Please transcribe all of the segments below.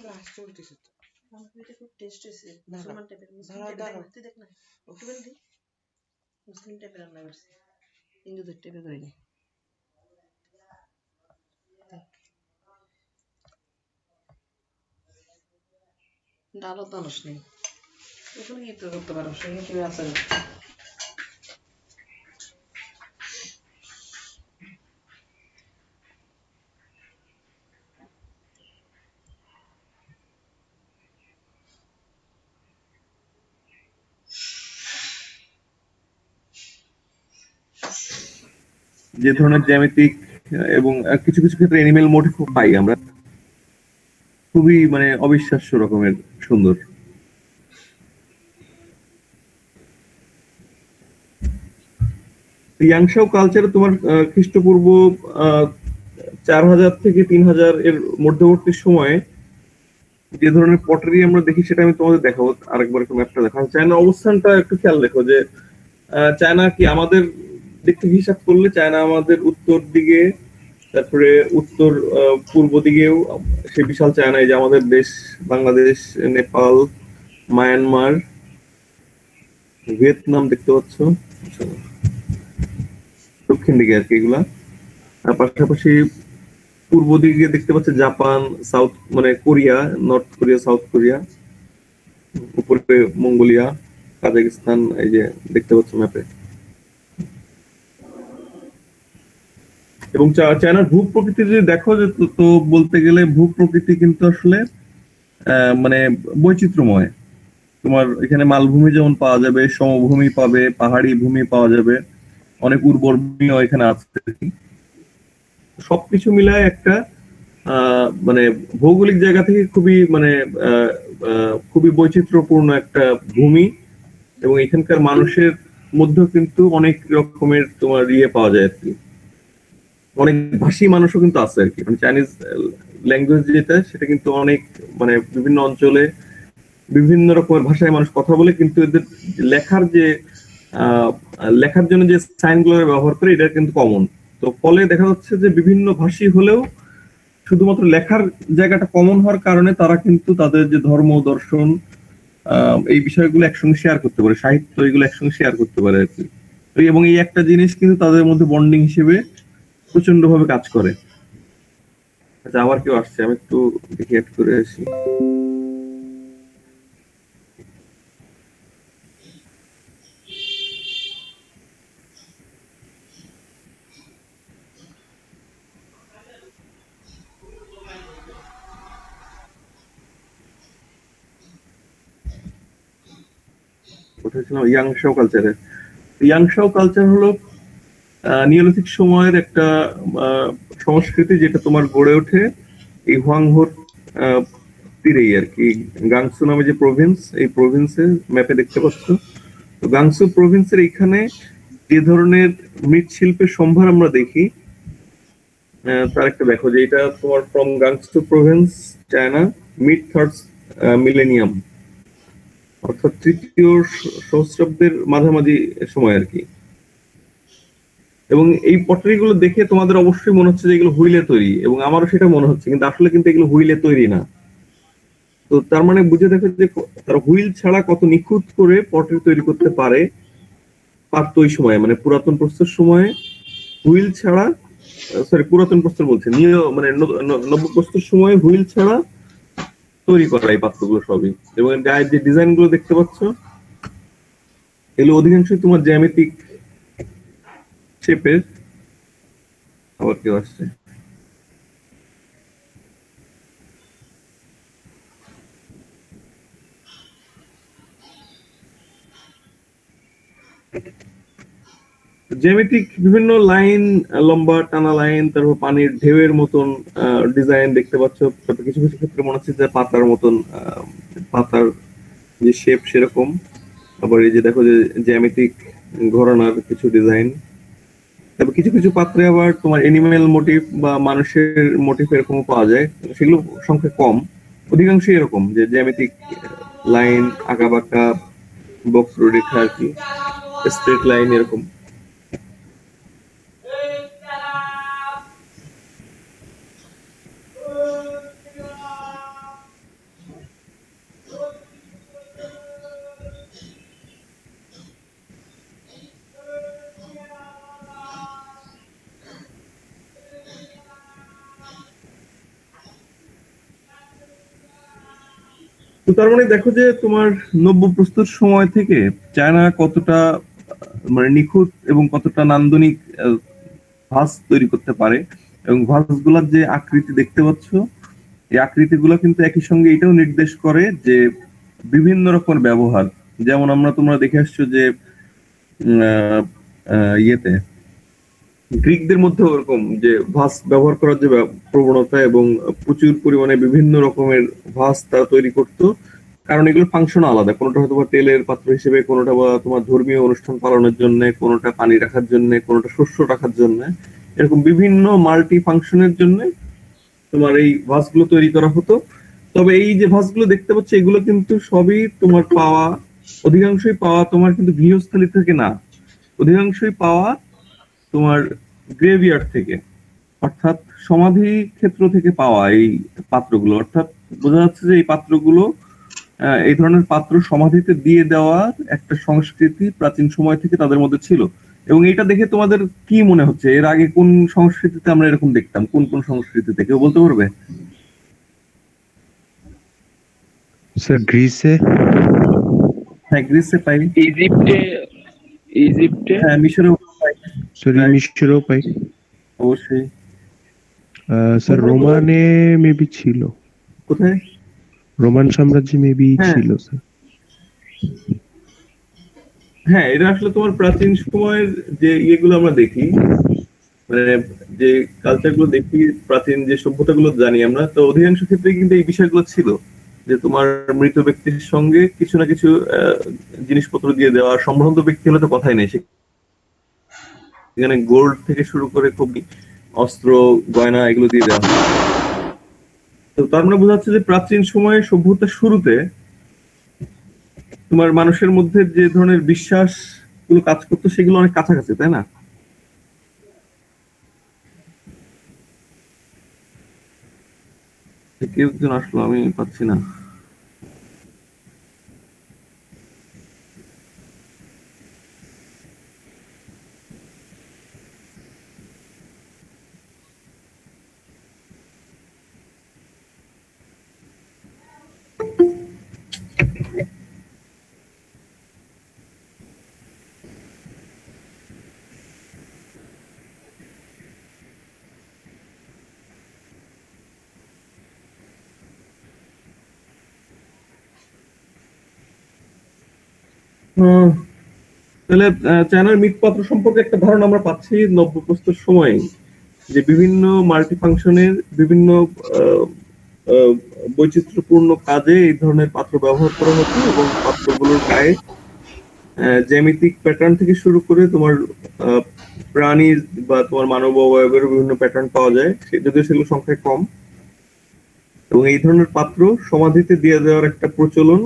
Class চলতেছে তো। খুব টেস্ট হয়েছে মুসলমান টাইপের দেখ না একটু দি মুসলিম টাইপের রান্না করছে হিন্দুদের টাইপের করিনি ডালও তো আনস নেই ওখানে গিয়ে তো করতে পারো সেখানে কেউ আছে না যে ধরনের জ্যামিতিক এবং কিছু কিছু ক্ষেত্রে অ্যানিমেল মোটিভ পাই আমরা, খুবই মানে অবিশ্বাস্য রকমের সুন্দর। ইয়াংশাও কালচারে তোমার খ্রিস্টপূর্ব 4000 থেকে 3000 এর মধ্যবর্তী সময়ে যে ধরনের পটারি আমরা দেখি সেটা আমি তোমাদের দেখাবো আরেকবার একটু ম্যাপটা দেখাবো। চায়নার অবস্থানটা একটু খেয়াল রেখো যে চায়না কি আমাদের দিক থেকে হিসাব করলে চায়না আমাদের উত্তর দিকে, তারপরে উত্তর পূর্ব দিকেও সে বিশাল চায়না, এই যে আমাদের দেশ বাংলাদেশ, নেপাল, মায়ানমার, ভিয়েতনাম দেখতে পাচ্ছ দক্ষিণ দিকে আর কি এগুলা। আর পাশাপাশি পূর্ব দিকে দেখতে পাচ্ছ জাপান, সাউথ মানে Korea, north Korea, south Korea, উপরে মঙ্গোলিয়া, কাজাকিস্তান, এই যে দেখতে পাচ্ছ ম্যাপে। এবং চায়নার ভূ প্রকৃতি যদি দেখো যে তো বলতে গেলে ভূ প্রকৃতি কিন্তু আসলে মানে বৈচিত্র্যময়। তোমার এখানে মালভূমি যেমন পাওয়া যাবে, সমভূমি পাবে, পাহাড়ি ভূমি পাওয়া যাবে, অনেক উর্বর ভূমিও এখানে আছে। সবকিছু মিলায় একটা মানে ভৌগোলিক জায়গা থেকে খুবই মানে খুবই বৈচিত্র্যপূর্ণ একটা ভূমি। এবং এখানকার মানুষের মধ্যেও কিন্তু অনেক রকমের তোমার পাওয়া যায় আর কি, অনেক ভাষী মানুষও কিন্তু আছে আর কি। মানে চাইনিজ ল্যাঙ্গুয়েজ যেটা সেটা কিন্তু অনেক মানে বিভিন্ন অঞ্চলে বিভিন্ন রকমের ভাষায় মানুষ কথা বলে, কিন্তু এদের লেখার জন্য যে সাইন গুলো ব্যবহার করে এটা কিন্তু কমন। তো ফলে দেখা যাচ্ছে যে বিভিন্ন ভাষী হলেও শুধুমাত্র লেখার জায়গাটা কমন হওয়ার কারণে তারা কিন্তু তাদের যে ধর্ম, দর্শন, এই বিষয়গুলো একসঙ্গে শেয়ার করতে পারে, সাহিত্য এগুলো একসঙ্গে শেয়ার করতে পারে আর কি। এবং এই একটা জিনিস কিন্তু তাদের মধ্যে বন্ডিং হিসেবে প্রচন্ড ভাবে কাজ করে। আচ্ছা, আবার কেউ আসছে, আমি একটু দেখি অ্যাড করে আসি। ইয়াংশাও কালচারে, ইয়াংশাও কালচার হলো নিওলিথিক সময়ের একটা সংস্কৃতি যেটা তোমার গড়ে ওঠে এই হোয়াংহোর তীরেই আর কি। গাংসু নামে যে প্রভিন্স, এই প্রভিন্সে ম্যাপে দেখতে পাচ্ছ, তো গাংসু প্রভিন্সের এখানে যে ধরনের মৃৎশিল্পের সম্ভার আমরা দেখি তার একটা দেখো যে এটা তোমার from Gansu province, China, mid third millennium, অর্থাৎ তৃতীয় সহস্রাব্দের মাঝামাঝি সময় আর কি। এবং এই পটারি গুলো দেখে তোমাদের অবশ্যই মনে হচ্ছে যে এগুলো হুইলে তৈরি, এবং আমারও সেটা মনে হচ্ছে, কিন্তু আসলে কিন্তু এগুলো হুইলে তৈরি না। তো তার মানে বুঝে দেখো যে তারা হুইল ছাড়া কত নিখুঁত করে পটারি তৈরি করতে পারতো ওই সময়, মানে পুরাতন প্রস্তর সময়ে হুইল ছাড়া, পুরাতন প্রস্তর বলছে মানে নব্য প্রস্তর সময়ে হুইল ছাড়া তৈরি করা এই পাত্রগুলো সবই। এবং গায়ের যে ডিজাইন গুলো দেখতে পাচ্ছ এগুলো অধিকাংশই তোমার জ্যামিতিক শেপের। আবার কেউ আসছে। জ্যামিতিক বিভিন্ন লাইন, লম্বা টানা লাইন, তারপর পানির ঢেউয়ের মতন ডিজাইন দেখতে পাচ্ছ। কিছু কিছু ক্ষেত্রে মনে হচ্ছে যে পাতার মতন, পাতার যে শেপ সেরকম। আবার এই যে দেখো যে জ্যামিতিক ঘরানার কিছু ডিজাইন। তারপর কিছু কিছু পাত্রে আবার তোমার এনিম্যাল মোটিভ বা মানুষের মোটিভ এরকম পাওয়া যায়, সেগুলো সংখ্যা কম। অধিকাংশই এরকম যে জ্যামিতিক লাইন, আঁকা বাঁকা বক্ররেখা আর কি, স্ট্রেট লাইন এরকম। তার মানে দেখো যে তোমার নব্য প্রস্তুত সময় থেকে চায়না কতটা মানে নিখুঁত এবং কতটা নান্দনিক ভাস তৈরি করতে পারে, এবং ভাসগুলোর যে আকৃতি দেখতে পাচ্ছ, এই আকৃতিগুলো কিন্তু একই সঙ্গে এটাও নির্দেশ করে যে বিভিন্ন রকমের ব্যবহার। যেমন তোমরা দেখে আসছো যে ইয়েতে গ্রিকদের মধ্যে ওরকম যে ভাস ব্যবহার করার যে প্রবণতা, এবং প্রচুর পরিমাণে বিভিন্ন রকমের ভাস তারা তৈরি করতো, কারণ এগুলো ফাংশন আলাদা। কোনোটা হয়তো বা তেলের পাত্র হিসেবে, কোনোটা বা তোমার ধর্মীয় অনুষ্ঠান পালনের জন্য, কোনোটা পানি রাখার জন্য, কোনোটা শস্য রাখার জন্য, এরকম বিভিন্ন মাল্টি ফাংশনের জন্য তোমার এই ভাসগুলো তৈরি করা হতো। তবে এই যে ভাসগুলো দেখতে পাচ্ছ, এগুলো কিন্তু সবই তোমার পাওয়া, অধিকাংশই পাওয়া তোমার কিন্তু গৃহস্থালী থেকে না, অধিকাংশই পাওয়া তোমার গ্রেভিয়ার্ড থেকে, অর্থাৎ সমাধি ক্ষেত্র থেকে পাওয়া এই পাত্রগুলো। অর্থাৎ বোঝা যাচ্ছে যে এই পাত্রগুলো, এই ধরনের পাত্র সমাধিতে দিয়ে দেওয়ার একটা সংস্কৃতি প্রাচীন সময় থেকে তাদের মধ্যে ছিল। এবং এটা দেখে তোমাদের কি মনে হচ্ছে, এর আগে কোন সংস্কৃতিতে আমরা এরকম দেখতাম? কোন কোন সংস্কৃতিতে কেউ বলতে পারবে? স্যার গ্রিসে, হ্যাঁ গ্রিসে পাই, ইজিপ্টে হ্যাঁ মিশরেও পাই, সরি মিশরেও পাই, অবশ্যই। স্যার রোমানে মেবি ছিল, কোথায়? রোমান সাম্রাজ্যে মেবি ছিল স্যার। হ্যাঁ, এটা আসলে তোমার প্রাচীন সময়ের যে ইয়েগুলো আমরা দেখি, মানে যে কালচার গুলো দেখি, প্রাচীন যে সভ্যতাগুলো জানি আমরা, তো অধিকাংশ ক্ষেত্রে কিন্তু এই বিষয়গুলো ছিল যে তোমার মৃত ব্যক্তির সঙ্গে কিছু না কিছু জিনিসপত্র দিয়ে দেওয়া। সম্ভ্রান্ত ব্যক্তি হলে তো কথাই নেই, সেখানে গোল্ড থেকে শুরু করে খুবই অস্ত্র গয়না এগুলো দিয়ে দেওয়া হয়। তো তার মানে বোঝা যাচ্ছে যে প্রাচীন সময়ে সভ্যতার শুরুতে তোমার মানুষের মধ্যে যে ধরনের বিশ্বাস গুলো কাজ করতো, সেগুলো অনেক কাছাকাছি, তাই না? কেউ একজন আসলো, আমি পাচ্ছি না। তাহলে চায়নার মৃৎপাত্র সম্পর্কে একটা ধারণা আমরা পাচ্ছি নব্য প্রস্তর সময়ে, যে বিভিন্ন মাল্টি ফাংশনের বিভিন্ন বৈচিত্র্যপূর্ণ কাজে এই ধরনের পাত্র ব্যবহার করা হতো, এবং পাত্রগুলোর গায়ে জ্যামিতিক প্যাটার্ন থেকে শুরু করে তোমার প্রাণীর বা তোমার মানব অবয়বের বিভিন্ন প্যাটার্ন পাওয়া যায়, যদিও সেগুলো সংখ্যায় কম। এবং এই ধরনের পাত্র সমাধিতে দিয়ে দেওয়ার একটা প্রচলন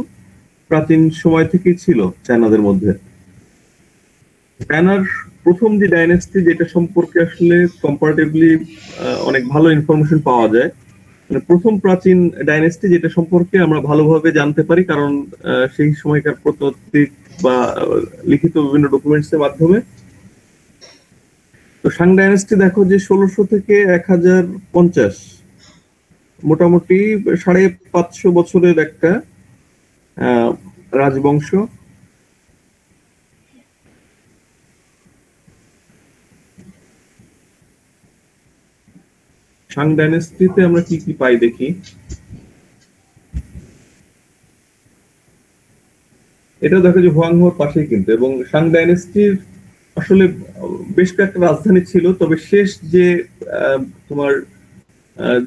প্রাচীন সময় থেকেই ছিল চায়নাদের মধ্যে। চায়নার প্রথম যে ডাইনেস্টি, যেটা সম্পর্কে আসলে কম্পারেটিভলি অনেক ভালো ইনফরমেশন পাওয়া যায়, মানে প্রথম প্রাচীন ডাইনেস্টি যেটা সম্পর্কে আমরা ভালোভাবে জানতে পারি, কারণ সেই সময়কার প্রত্নতাত্ত্বিক বা লিখিত বিভিন্ন ডকুমেন্টস এর মাধ্যমে। তো শাং ডাইনেস্টি দেখো যে 1600 থেকে 1050, মোটামুটি 550 বছরের একটা রাজবংশ। শাং ডাইনেস্টিতে আমরা কি কি পাই দেখি। এটা দেখো যে হুয়াংহোর পাশেই কিন্তু, এবং শাং ডাইনেস্টির আসলে বেশ কয়েকটা রাজধানী ছিল, তবে শেষ যে তোমার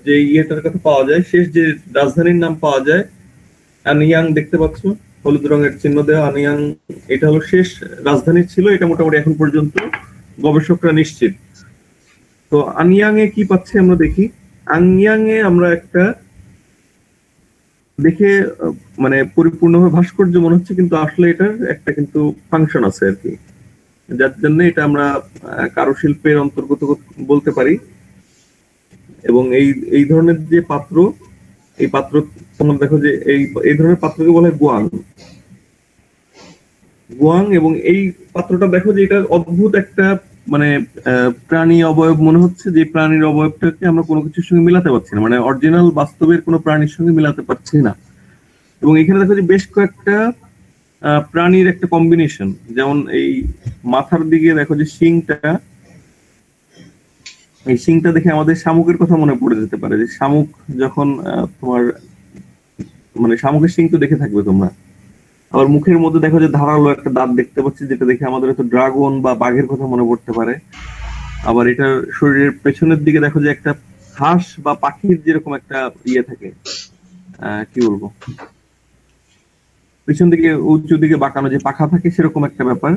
যে ইয়েটার কথা পাওয়া যায়, শেষ যে রাজধানীর নাম পাওয়া যায় আনিয়াং, দেখতে পাচ্ছ হলুদ রঙের চিহ্ন দেওয়া আনিয়াং, এটা হলো শেষ রাজধানী ছিল। এটা মোটামুটি এখন পর্যন্ত গবেষকরা নিশ্চিত। তো আনিয়াং এ কি পাচ্ছি আমরা দেখি। আনিয়াং এ আমরা একটা দেখে মানে পরিপূর্ণভাবে ভাস্কর্য মনে হচ্ছে, কিন্তু আসলে এটার একটা কিন্তু ফাংশন আছে আর কি, যার জন্য এটা আমরা কারুশিল্পের অন্তর্গত বলতে পারি। এবং এই ধরনের যে পাত্র, এই পাত্র তোমরা দেখো যে এই ধরনের পাত্রকে বলা হয় গুয়াং। এবং এই পাত্রটা দেখো যে এটা অদ্ভুত একটা মানে প্রাণী অবয়ব মনে হচ্ছে, যে প্রাণীর অবয়বটাকে আমরা কোনো কিছুর সঙ্গে মিলাতে পারছি না, মানে অরিজিনাল বাস্তবের কোনো প্রাণীর সঙ্গে মিলাতে পারছি না। এবং এখানে দেখো যে বেশ কয়েকটা প্রাণীর একটা কম্বিনেশন, যেমন এই মাথার দিকে দেখো যে শিংটা, এই শিংটা দেখে আমাদের শামুকের কথা মনে পড়ে যেতে পারে, যে শামুক যখন তোমার মানে শামুকের শিং তো দেখে থাকবে তোমরা। আবার মুখের মধ্যে দেখো যে ধারালো একটা দাঁত দেখতে পাচ্ছি, যেটা দেখে আমাদের হয়তো ড্রাগন বা বাঘের কথা মনে পড়তে পারে। আবার এটার শরীরের পেছনের দিকে দেখো যে একটা হাঁস বা পাখির যেরকম একটা ইয়ে থাকে, কি বলবো, পিছন দিকে উঁচু দিকে বাঁকানো যে পাখা থাকে, সেরকম একটা ব্যাপার।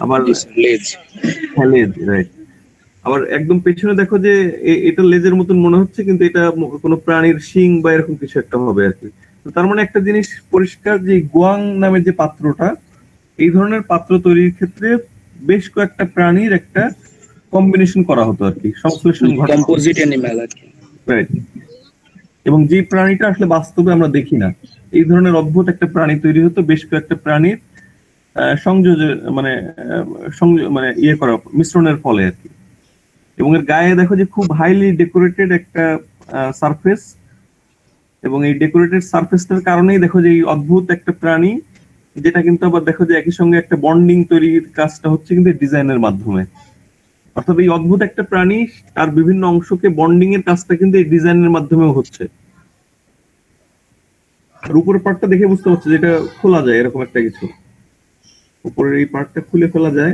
আবার লেজ, হ্যাঁ লেজ, রাইট। আবার একদম পেছনে দেখো যে এটা লেজের মতন মনে হচ্ছে, কিন্তু এটা কোনো প্রাণীর শিং বা এরকম কিছু একটা হবে আর কি। তো তার মানে একটা জিনিস পরিষ্কার, যে গোয়াং নামের যে পাত্রটা, এই ধরনের পাত্র তৈরির ক্ষেত্রে বেশ কয়েকটা প্রাণীর একটা কম্বিনেশন করা হতো আর কি, সংশ্লেষণ ঘটা, কম্পোজিট অ্যানিমাল আর কি। রাইট। এবং যে প্রাণীটা আসলে বাস্তবে আমরা দেখি না, এই ধরনের অদ্ভুত একটা প্রাণী তৈরি হতো বেশ কয়েকটা প্রাণীর সংযোজন মানে মানে ইয়ে করা, মিশ্রণের ফলে আর কি। এবং এর গায়ে দেখো যে খুব হাইলি ডেকোরেটেড একটা সারফেস, এবং এই ডেকোরেটেড সারফেসটার কারণেই দেখো যে এই অদ্ভুত একটা প্রাণী, যেটা কিন্তু আবার দেখো যে একই সঙ্গে একটা বন্ডিং তৈরির কাজটা হচ্ছে কিন্তু ডিজাইনের মাধ্যমে। অর্থাৎ এই অদ্ভুত একটা প্রাণী আর বিভিন্ন অংশকে বন্ডিং এর কাজটা কিন্তু এই ডিজাইনের মাধ্যমেও হচ্ছে। আর উপরের পার্টটা দেখে বুঝতে পারছো যেটা খোলা যায়, এরকম একটা কিছু, উপরের এই পার্টটা খুলে ফেলা যায়।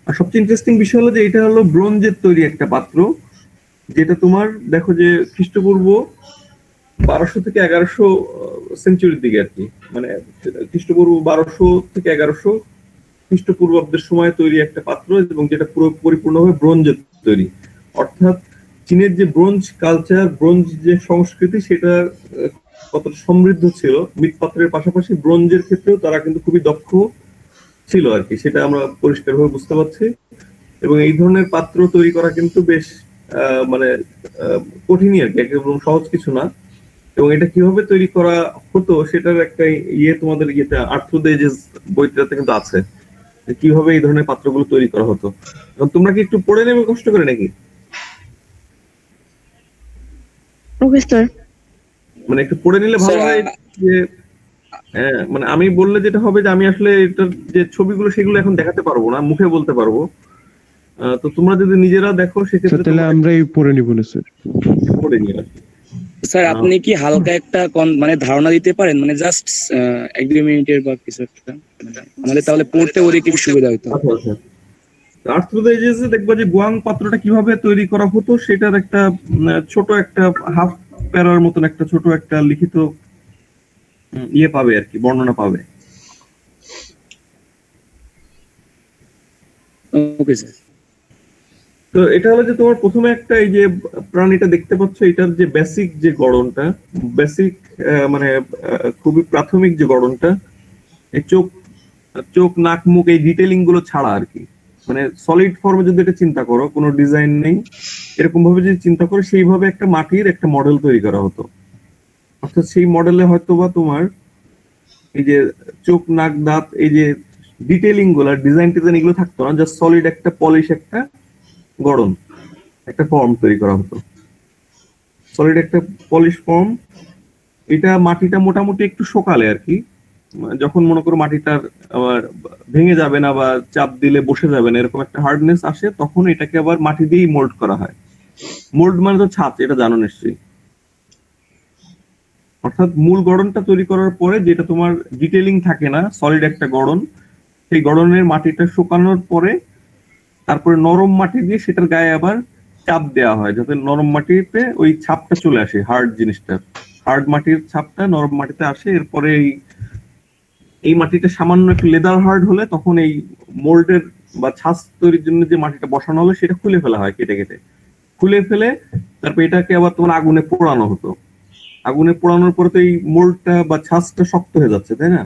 আর সবচেয়ে ইন্টারেস্টিং বিষয় হলো যে এটা হলো ব্রোঞ্জের তৈরি একটা পাত্র, যেটা তোমার দেখো যে খ্রিস্টপূর্ব 1200 থেকে 1100 সেঞ্চুরির দিকে আর কি, মানে খ্রিস্টপূর্ব 1200 থেকে 1100 খ্রিস্টপূর্বাব্দের সময় তৈরি একটা পাত্র, এবং যেটা পুরো পরিপূর্ণভাবে ব্রোঞ্জের তৈরি। অর্থাৎ চীনের যে ব্রোঞ্জ কালচার, ব্রোঞ্জ যে সংস্কৃতি, সেটা কতটা সমৃদ্ধ ছিল, মৃৎপাত্রের পাশাপাশি ব্রোঞ্জের ক্ষেত্রেও তারা কিন্তু খুবই দক্ষ ছিল আর কি, সেটা আমরা পরিষ্কারভাবে বুঝতে পারছি। এবং এই ধরনের পাত্র তৈরি করা কিন্তু বেশ মানে কঠিনই আর কি, একদম সহজ কিছু না। এবং এটা কিভাবে তৈরি করা হতো সেটার একটা ইয়ে তোমাদের ইয়েটা আর্ট থ্রু দ্য এজেস বইটাতে কিন্তু আছে, যে কিভাবে এই ধরনের পাত্রগুলো তৈরি করা হতো। এবং তোমরা কি একটু পড়ে নেবে কষ্ট করে নাকি? Okay sir. মানে একটু পড়ে নিলে ভালো হয়, যে মানে আমি বললে যেটা হবে যে আমি আসলে এটার যে ছবিগুলো সেগুলো এখন দেখাতে পারবো না, মুখে বলতে পারবো। তো তোমরা যদি নিজেরা দেখো সেক্ষেত্রে তাহলে আমরাই পড়ে নিব না স্যার। পড়ে নিও। স্যার আপনি কি হালকা একটা মানে ধারণা দিতে পারেন, মানে জাস্ট 1-2 মিনিটের বা কিছু একটা, আমাদের তাহলে পড়তে ওদের কি সুবিধা হতো। আচ্ছা, আর্ট থ্রু দ্য এজেস দেখবা যে গোয়াং পাত্রটা কিভাবে তৈরি করা হতো সেটার একটা ছোট একটা হাফ প্যারার মতন একটা ছোট একটা লিখিত ইয়ে পাবে আর কি, বর্ণনা পাবে। Okay sir. তো এটা হলো যে তোমার প্রথমে একটা এই যে প্রাণীটা দেখতে পাচ্ছ, এটার যে বেসিক যে গড়নটা, বেসিক মানে খুবই প্রাথমিক যে গড়নটা, এই চোখ নাক মুখ এই ডিটেইলিং গুলো ছাড়া আর কি, মানে সলিড ফর্মে যদি এটা চিন্তা করো, কোনো ডিজাইন নেই, এরকম ভাবে যদি চিন্তা করো, সেইভাবে একটা মাটির একটা মডেল তৈরি করা হতো। অর্থাৎ সেই মডেলে হয়তো বা তোমার এই যে চোখ নাক দাঁত এই যে ডিটেইলিং গুলো, ডিজাইন এগুলো থাকতো না, জাস্ট সলিড একটা পলিশ একটা গড়ন, একটা ফর্ম তৈরি করা হতো, সলিড একটা পলিশ ফর্ম। এটা মাটিটা মোটামুটি একটু শোকালে আর কি, যখন মনে করো মাটিটার আবার ভেঙে যাবে না বা চাপ দিলে বসে যাবে না, এরকম একটা হার্ডনেস আসে, তখন এটাকে আবার মাটি দিয়েই মোল্ড করা হয়। মোল্ড মানে তো ছাঁচ, এটা জানো নিশ্চয়ই। অর্থাৎ মূল গড়নটা তৈরি করার পরে যেটা তোমার ডিটেইলিং থাকে না, সলিড একটা গড়ন, সেই গড়নের মাটিটা শুকানোর পরে তারপরে নরম মাটি দিয়ে সেটার গায়ে আবার চাপ দেওয়া হয়, যাতে নরম মাটিতে ওই ছাপটা চলে আসে, হার্ড জিনিসটা, হার্ড মাটির ছাপটা নরম মাটিতে আসে। এরপরে এই মাটিটা সামান্য একটু লেদার হার্ড হলে তখন এই মোল্ডের বা ছাঁচ তৈরির জন্য যে মাটিটা বসানো হলো সেটা খুলে ফেলা হয়, কেটে কেটে খুলে ফেলে তারপর এটাকে আবার তোমার আগুনে পোড়ানো হতো। আগুনে পোড়ানোর পরে তো এই মোল্ডটা বা ছাঁচটা শক্ত হয়ে যাচ্ছে, তাই না?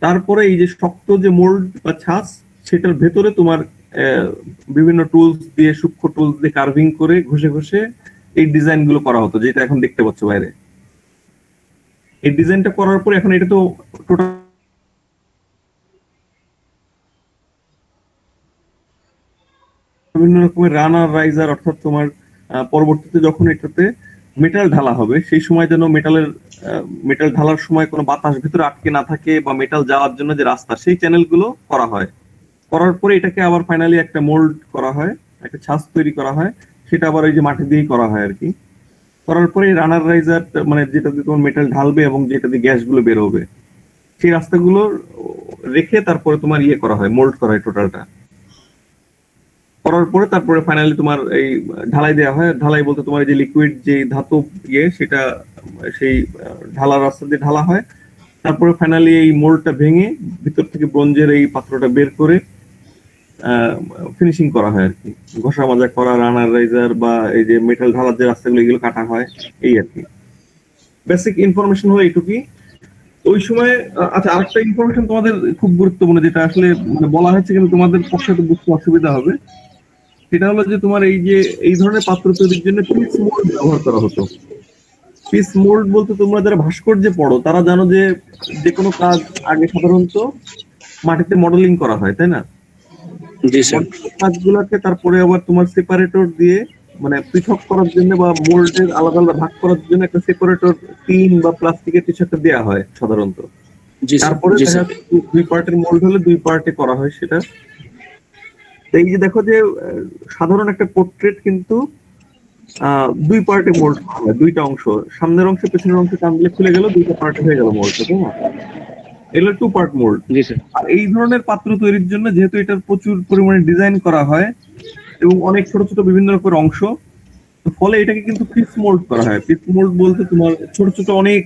তারপরে এই যে শক্ত যে মোল্ড বা ছাঁচ, সেটার ভেতরে তোমার বিভিন্ন টুলস দিয়ে, সূক্ষ্ম টুলস দিয়ে কার্ভিং করে ঘষে ঘষে এই ডিজাইন গুলো করা হতো, যেটা এখন দেখতে পাচ্ছ বাইরে। এই ডিজাইনটা করার পরে এখন এটা তো টোটাল বিভিন্ন রকমের রানার রাইজার, অর্থাৎ তোমার পরবর্তীতে যখন এটাতে মেটাল ঢালা হবে সেই সময় যেন মেটালের মেটাল ঢালার সময় কোনো বাতাস ভিতরে আটকে না থাকে বা মেটাল যাওয়ার জন্য যে রাস্তা, সেই চ্যানেলগুলো করা হয়। করার পরে এটাকে আবার ফাইনালি একটা মোল্ড করা হয়, একটা ছাঁচ তৈরি করা হয়, সেটা আবার ওই যে মাটি দিয়েই করা হয় আর কি। করার পরে রানার রাইজার, মানে যেটা দিয়ে তোমার মেটাল ঢালবে এবং যেটা দিয়ে গ্যাসগুলো বের হবে, সেই রাস্তাগুলো রেখে তারপরে তোমার ইয়ে করা হয়, মোল্ড করা হয় টোটালটা। করার পরে তারপরে ফাইনালি তোমার এই ঢালাই দেওয়া হয়। ঢালাই বলতে তোমার এই যে লিকুইড যে ধাতব ইয়ে, সেটা সেই ঢালার রাস্তা দিয়ে ঢালা হয়। তারপরে ফাইনালি এই মোল্ডটা ভেঙে ভিতর থেকে ব্রোঞ্জের এই পাত্রটা বের করে ফিনিশিং করা হয় আর কি। ঘষা মাজা করা, রানার রাইজার বা এই যে মেটাল ঢালার যে রাস্তাগুলো, এগুলো কাটা হয়, এই আর কি। বেসিক ইনফরমেশন হলো এইটুকুই ওই সময়। আচ্ছা, আরেকটা ইনফরমেশন তোমাদের খুব গুরুত্বপূর্ণ, যেটা আসলে মানে বলা হয়েছে কিন্তু তোমাদের পক্ষে তো বুঝতে অসুবিধা হবে। সেটা হলো যে তোমার এই যে এই ধরনের পাত্র তৈরির জন্য পিস মোল্ড ব্যবহার করা হতো। পিস মোল্ড বলতে তোমরা যারা ভাস্কর্যে পড়ো তারা জানো যে যে কোনো কাজ আগে সাধারণত মাটিতে মডেলিং করা হয়, তাই না? জি স্যার। কাজগুলোকে তারপরে আবার তোমার সেপারেটর দিয়ে, মানে পৃথক করার জন্য বা মোল্ডের আলাদা আলাদা ভাগ করার জন্য একটা সেপারেটর টিন বা প্লাস্টিকের কিছু একটা দেওয়া হয় সাধারণত। জি স্যার। তারপরে জি দেখা স্যার। যাচ্ছে দুই পার্টের মোল্ড হলে দুই পার্টে করা হয় সেটা। তো এই যে দেখো যে সাধারণ একটা পোর্ট্রেট কিন্তু দুই পার্টে মোল্ড করা হয়, দুইটা অংশ, সামনের অংশ পেছনের অংশ টান দিলে খুলে গেল, দুইটা পার্টে হয়ে গেল মোল্ড, তাই না? এগুলো টু পার্ট মোল্ড। জি স্যার। আর এই ধরনের পাত্র তৈরির জন্য যেহেতু এটার প্রচুর পরিমাণে ডিজাইন করা হয় এবং অনেক ছোট ছোট বিভিন্ন রকমের অংশ, তো ফলে এটাকে কিন্তু পিস মোল্ড করা হয়। পিস মোল্ড বলতে তোমার ছোট ছোট অনেক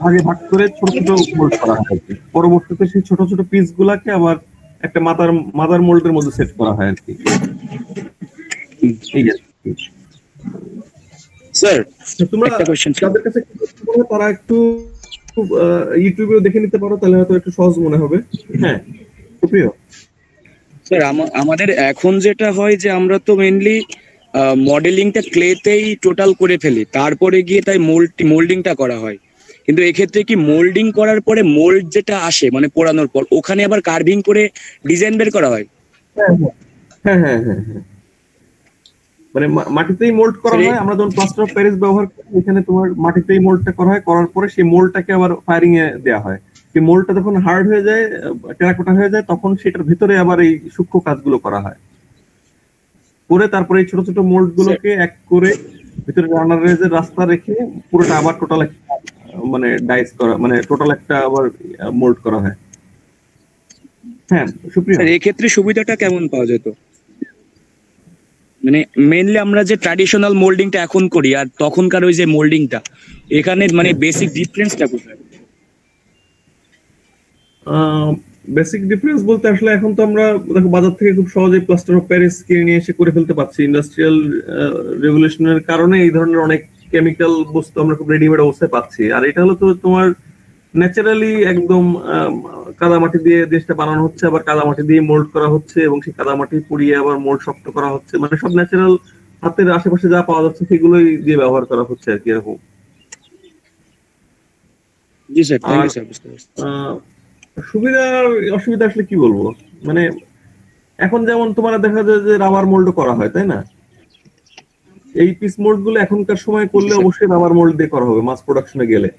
ভাগে ভাগ করে ছোট ছোট মোল্ড করা হয় আর কি। পরবর্তীতে সেই ছোট ছোট পিস গুলাকে আবার একটা মাদার মোল্ডের মধ্যে সেট করা হয় আর কি। এই আর কি। স্যার তোমরা একটা কোশ্চেন ছিল। যাদের কাছে তারা একটু ইউটিউবেও দেখে নিতে পারো, তাহলে হয়তো একটু সহজ মনে হবে। হ্যাঁ প্রিয় স্যার আমাদের এখন যেটা হয় যে আমরা তো মেইনলি মডেলিংটা ক্লেতেই টোটাল করে ফেলি, তারপরে গিয়ে তাই মোল্ডিংটা করা হয়। কিন্তু এক্ষেত্রে কি মোল্ডিং করার পরে মোল্ড যেটা আসে মানে পোড়ানোর পর, ওখানে আবার কার্ভিং করে ডিজাইন বের করা হয়? হ্যাঁ হ্যাঁ হ্যাঁ হ্যাঁ হ্যাঁ, মানে মাটিতেই মোল্ড করা হয়। আমরা যখন প্লাস্টার অফ প্যারিস ব্যবহার করি, এখানে তোমার মাটিতেই মোল্ডটা করা হয়। করার পরে সেই মোল্ডটাকে আবার ফায়ারিং এ দেওয়া হয়। সেই মোল্ডটা যখন হার্ড হয়ে যায়, টেরাকোটা হয়ে যায়, তখন সেটার ভিতরে আবার এই সূক্ষ্ম কাজগুলো করা হয়। করে তারপরে এই ছোট ছোট মোল্ড গুলোকে এক করে ভিতরে রানার রেজের রাস্তা রেখে পুরোটা আবার টোটাল মানে ডাইস করা, মানে টোটাল একটা আবার মোল্ড করা হয়। হ্যাঁ সুপ্রিয়া, স্যার এক্ষেত্রে সুবিধাটা কেমন পাওয়া যেত? মানে মেইনলি আমরা যে ট্র্যাডিশনাল মোল্ডিংটা এখন করি আর তখনকার ওই যে মোল্ডিংটা, এখানে মানে বেসিক ডিফারেন্সটা কোথায়? বেসিক ডিফারেন্স বলতে আসলে এখন তো আমরা দেখো বাজার থেকে খুব সহজে প্লাস্টার অফ প্যারিস কিনে নিয়ে এসে করে ফেলতে পারছি। ইন্ডাস্ট্রিয়াল রেভলিউশনের কারণে এই ধরনের অনেক কেমিক্যাল বস্তু আমরা খুব রেডিমেড অবস্থায় পাচ্ছি। আর এটা হলো তো তোমার ন্যাচারালি একদম কাদামাটি দিয়ে দেশটা বানানো হচ্ছে, আবার কাদামাটি দিয়ে মোল্ড করা হচ্ছে এবং সেই কাদামাটি পুড়িয়ে আবার মোল্ড শক্ত করা হচ্ছে। মানে সব ন্যাচারাল, হাতের আশেপাশে যা পাওয়া যাচ্ছে সেগুলোই দিয়ে ব্যবহার করা হচ্ছে আর কি, এরকম। জি স্যার, থ্যাংক ইউ স্যার, বুঝতে পারছি। সুবিধা অসুবিধা আসলে কি বলবো, মানে এখন যেমন তোমার দেখা যায় যে রাবার মোল্ড করা হয়, তাই না? এই পিস মোল্ড গুলো এখনকার সময় করলে অবশ্যই রাবার মোল্ড দিয়ে করা হবে মাস প্রোডাকশনে গেলে।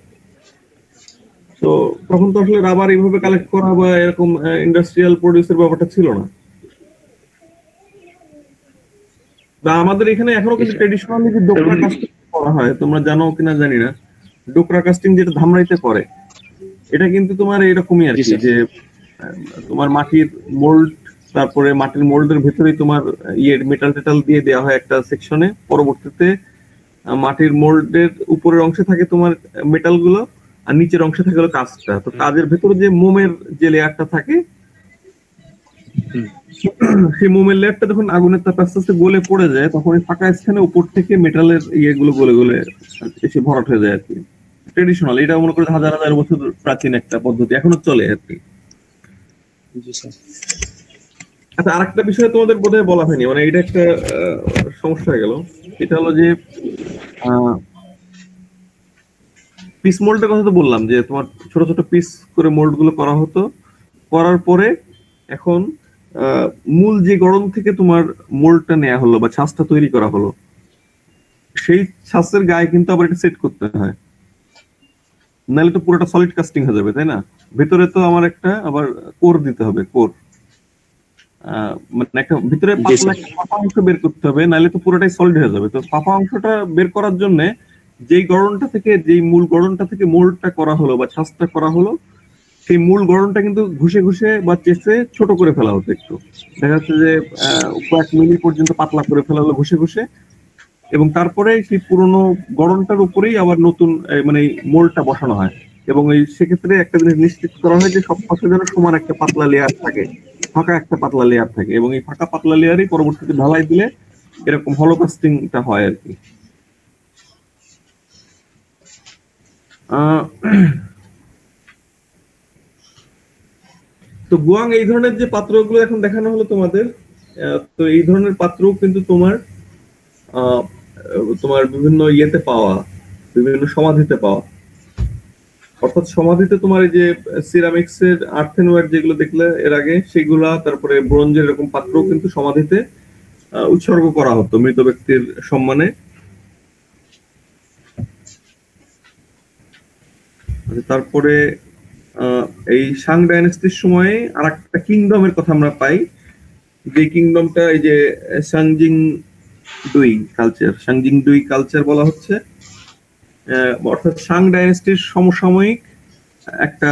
তো তখন তো আসলে রাবার এইভাবে কালেক্ট করা বা এরকম ইন্ডাস্ট্রিয়াল প্রোডিউসের ব্যাপারটা ছিল না। বা আমাদের এখানে এখনো কিন্তু ট্রেডিশনালি যে ডোকরা কাস্টিং করা হয়, তোমরা জানো কিনা জানি না, ডোকরা কাস্টিং যেটা ধামরাইতে করে, এটা কিন্তু তোমার এরকমই আর কি, যে তোমার মাটির মোল্ড, তারপরে মাটির মোল্ডের ভেতরেই তোমার ইয়ে মেটাল টেটাল দিয়ে দেওয়া হয় একটা সেকশনে। পরবর্তীতে মাটির মোল্ডের উপরের অংশে থাকে তোমার মেটাল গুলো, আর নিচের অংশে থাকে হলো কাজটা। তো কাজের ভেতরে যে মোমের যে লেয়ারটা থাকে, সেই মোমের লেয়ারটা যখন আগুনের তাপ আস্তে আস্তে গলে পড়ে যায়, তখন এই ফাঁকা স্থানে উপর থেকে মেটালের ইয়েগুলো গলে গলে এসে ভরাট হয়ে যায় আর কি। ট্রেডিশনাল, এটা মনে করে হাজার হাজার বছর প্রাচীন একটা পদ্ধতি, এখনো চলে আর কি। আচ্ছা, আরেকটা বিষয় তোমাদের বোধহয় বলা হয়নি, মানে এটা একটা সমস্যা হয়ে গেল। এটা হলো যে পিস মোল্ডের কথা তো বললাম, যে তোমার ছোট ছোট পিস করে মোল্ড গুলো করা হতো। করার পরে এখন মূল যে গড়ন থেকে তোমার মোল্ডটা নেওয়া হলো বা ছাঁচটা তৈরি করা হলো, সেই ছাঁচের গায়ে কিন্তু আবার এটা সেট করতে হয়। নাহলে তো পুরোটা সলিড কাস্টিং হয়ে যাবে, তাই না? ভেতরে তো আমার একটা আবার কোর দিতে হবে, কোর মানে একটা ভিতরে জি পাতলা স্যার। একটা ফাঁপা অংশ বের করতে হবে, নাহলে তো পুরোটাই সলিড হয়ে যাবে। তো ফাঁপা অংশটা বের করার জন্য যেই গড়নটা থেকে, যেই মূল গড়নটা থেকে মোল্ডটা করা হলো বা ছাঁচটা করা হলো, সেই মূল গড়নটা কিন্তু ঘুষে ঘুষে বা চেঁচে ছোট করে ফেলা হতো একটু। দেখা যাচ্ছে যে কয়েক মিলি পর্যন্ত পাতলা করে ফেলা হলো ঘুষে ঘুষে, এবং তারপরে সেই পুরোনো গড়নটার উপরেই আবার নতুন মানে মোল্ডটা বসানো হয়। এবং এই সেক্ষেত্রে একটা জিনিস নিশ্চিত করা হয় যে সব পাশে যেন সমান একটা পাতলা লেয়ার থাকে, ফাঁকা একটা পাতলা লেয়ার থাকে, এবং এই ফাঁকা পাতলা লেয়ারই পরবর্তীতে ঢালাই দিলে এরকম হলো কাস্টিংটা হয় আর কি। আহ, তো গুয়াং এই ধরনের যে পাত্রগুলো এখন দেখানো হলো তোমাদের, তো এই ধরনের পাত্রও কিন্তু তোমার আহ, তোমার বিভিন্ন ইয়েতে পাওয়া, বিভিন্ন সমাধিতে পাওয়া। অর্থাৎ সমাধিতে তোমার এই যে সিরামিক্স এর আর্থেনওয়্যার যেগুলো দেখলে এর আগে, সেগুলা, তারপরে ব্রোঞ্জের এরকম পাত্রও কিন্তু সমাধিতে উৎসর্গ করা হতো মৃত ব্যক্তির সম্মানে। তারপরে এই সাং ডাইনেস্টির সময়ে আর একটা কিংডমের কথা আমরা পাই, যে কিংডমটা এই যে সাংজিং দুই কালচার, সাংজিং দুই কালচার বলা হচ্ছে। অর্থাৎ সাং ডাইনেস্টির সমসাময়িক একটা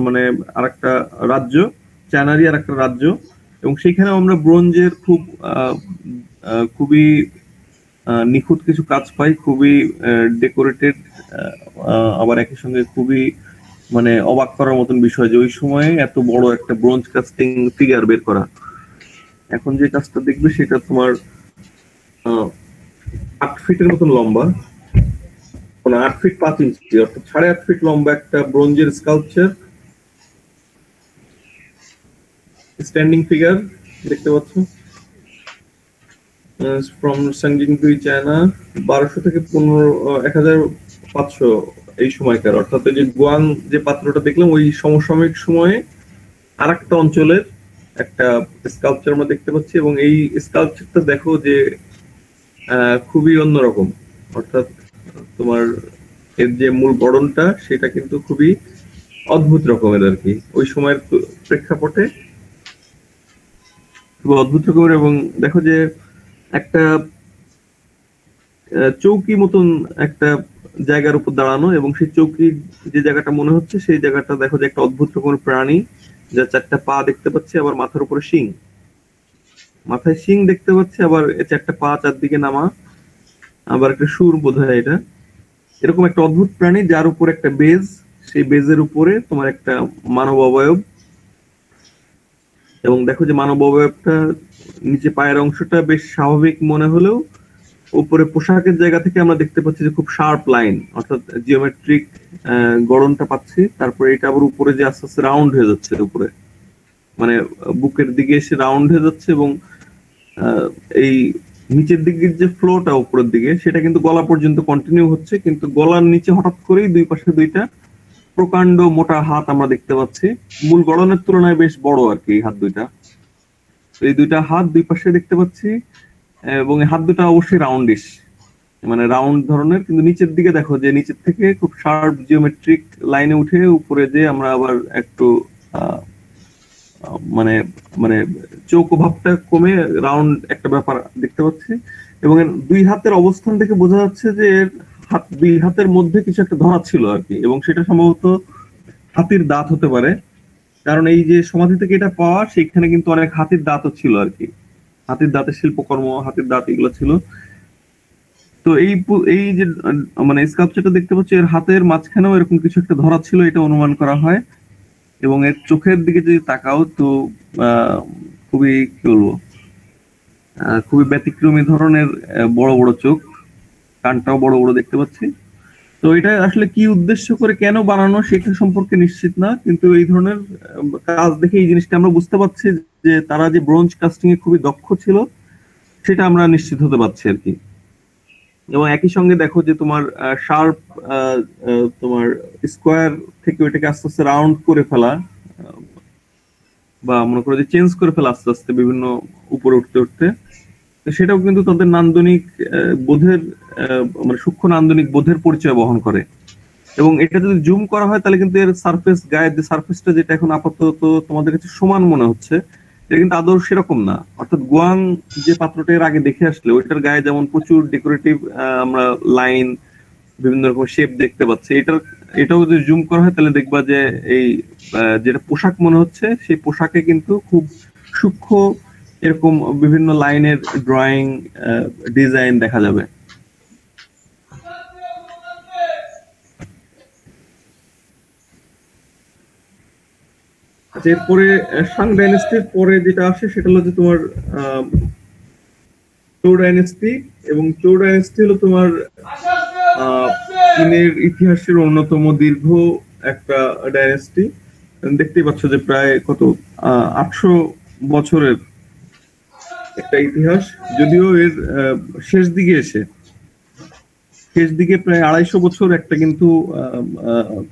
মানে আর একটা রাজ্য, চায়নারই আর একটা রাজ্য, এবং সেখানে আমরা ব্রোঞ্জের খুবই নিখুঁত কিছু কাজ পাই, খুবই ডেকোরেটেড, আবার একই সঙ্গে খুবই মানে অবাক করার মতন বিষয় যে ওই সময়ে এত বড় একটা ব্রোঞ্জ কাস্টিং ফিগার বের করা। এখন যে কাজটা দেখবে সেটা তোমার 8 ফিটের মতন লম্বা, মানে 8 ফিট 5 ইঞ্চি, অর্থাৎ 8.5 ফিট লম্বা একটা ব্রোঞ্জের স্কাল্পচার, স্ট্যান্ডিং ফিগার দেখতে পাচ্ছ, ফ্রম সাংজিংদুই চায়না, 1200 থেকে 1500 এই সময়কার। অর্থাৎ এই যে গুয়াং যে পাত্রটা দেখলাম, ওই সমসাময়িক সময়ে আর একটা অঞ্চলের একটা স্কাল্পচার আমরা দেখতে পাচ্ছি, এবং এই স্কাল্পচারটা দেখো যে খুবই অন্যরকম। অর্থাৎ তোমার এর যে মূল গড়নটা সেটা কিন্তু খুবই অদ্ভুত রকমের আর কি, ওই সময়ের প্রেক্ষাপটে খুব অদ্ভুত রকমের। এবং দেখো যে একটা চৌকি মতন একটা জায়গার উপর দাঁড়ানো, এবং সেই চৌকি যে জায়গাটা মনে হচ্ছে সেই জায়গাটা দেখো যে একটা অদ্ভুত রকমের প্রাণী, যার 4টা পা দেখতে পাচ্ছি, আবার মাথার উপরে শিং, মাথায় শিং দেখতে পাচ্ছি, আবার 4টা পা চারদিকে নামা, আবার একটা সুর বোধ হয় এটা। এরকম একটা অদ্ভুত প্রাণী যার উপর একটা বেজ, সেই বেজের উপরে তোমার একটা মানব অবয়ব, এবং দেখো যে মানব অবয়বটা নিচে পায়ের অংশটা বেশ স্বাভাবিক মনে হলেও উপরে পোশাকের জায়গা থেকে আমরা দেখতে পাচ্ছি যে খুব শার্প লাইন, অর্থাৎ জিওমেট্রিক গড়নটা পাচ্ছি। তারপরে এটা আবার উপরে যে আস্তে আস্তে রাউন্ড হয়ে যাচ্ছে, উপরে মানে বুকের দিকে এসে রাউন্ড হয়ে যাচ্ছে, এবং এই নিচের দিকের যে ফ্লোটা উপরের দিকে সেটা কিন্তু গলা পর্যন্ত কন্টিনিউ হচ্ছে, কিন্তু গলার নিচে হঠাৎ করেই দুই পাশে দুইটা প্রকাণ্ড মোটা হাত আমরা দেখতে পাচ্ছি, মূল গড়নের তুলনায় বেশ বড় আর কি হাত দুইটা। এই দুইটা হাত দুই পাশে দেখতে পাচ্ছি, এবং হাত দুটা অবশ্যই রাউন্ডিশ, মানে রাউন্ড ধরনের, কিন্তু নিচের দিকে দেখো যে নিচের থেকে খুব শার্প জিওমেট্রিক লাইনে উঠে উপরে যে আমরা আবার একটু মানে মানে চৌকো ভাবটা কমে রাউন্ড একটা ব্যাপার দেখতে পাচ্ছি। এবং দুই হাতের অবস্থান থেকে বোঝা যাচ্ছে যে দুই হাতের মধ্যে কিছু একটা ধরা ছিল আর কি, এবং সেটা সম্ভবত হাতির দাঁত হতে পারে, কারণ এই যে সমাধি থেকে এটা পাওয়া, সেখানে কিন্তু অনেক হাতির দাঁতও ছিল আর কি, হাতির দাঁতের শিল্পকর্ম, হাতির দাঁত এগুলো ছিল। তো এই যে মানে স্কাল্পচারটা দেখতে পাচ্ছি, এর হাতের মাঝখানেও এরকম কিছু একটা ধরা ছিল, এটা অনুমান করা হয়। এবং এর চোখের দিকে যদি তাকাও তো খুবই কি বলবো, খুবই ব্যতিক্রমী ধরনের বড় বড় চোখ, কানটাও বড় বড় দেখতে পাচ্ছি। তো এটা আসলে কি উদ্দেশ্য করে কেন বানানো সেটা সম্পর্কে নিশ্চিত না, কিন্তু এই ধরনের কাজ দেখে এই জিনিসটা আমরা বুঝতে পারছি যে তারা যে ব্রোঞ্জ কাস্টিং এ খুবই দক্ষ ছিল সেটা আমরা নিশ্চিত হতে পারছি আর কি। এবং একই সঙ্গে দেখো যে তোমার শার্প তোমার স্কোয়ার থেকে ওইটাকে আস্তে আস্তে রাউন্ড করে ফেলা, বা মনে করো যে চেঞ্জ করে ফেলা আস্তে আস্তে বিভিন্ন উপরে উঠতে উঠতে, সেটাও কিন্তু তাদের নান্দনিক বোধের মানে সূক্ষ্ম নান্দনিক বোধের পরিচয় বহন করে। এবং এটা যদি জুম করা হয় তাহলে কিন্তু এর সারফেস, গায়ের যে সারফেসটা যেটা এখন আপাতত তোমাদের কাছে সমান মনে হচ্ছে, এটা কিন্তু আদৌ সেরকম না। অর্থাৎ গুয়াং যে পাত্রটা এর আগে দেখে আসলে ওইটার গায়ে যেমন প্রচুর ডেকোরেটিভ আমরা লাইন, বিভিন্ন রকম শেপ দেখতে পাচ্ছি, এটাও যদি জুম করা হয় তাহলে দেখবা যে এই যেটা পোশাক মনে হচ্ছে সেই পোশাকে কিন্তু খুব সূক্ষ্ম এরকম বিভিন্ন লাইনের ড্রয়িং, ডিজাইন দেখা যাবে। আচ্ছা, এরপরে শাং ডাইনেস্টির পরে যেটা আসে সেটা হলো যে তোমার চৌ ডাইনেস্টি। এবং চৌ ডাইনেস্টি হলো তোমার চীনের ইতিহাসের অন্যতম দীর্ঘ একটা ডাইনেস্টি। দেখতেই পাচ্ছ যে প্রায় কত 800 বছরের একটা ইতিহাস, যদিও এর শেষ দিকে প্রায় 250 বছর একটা কিন্তু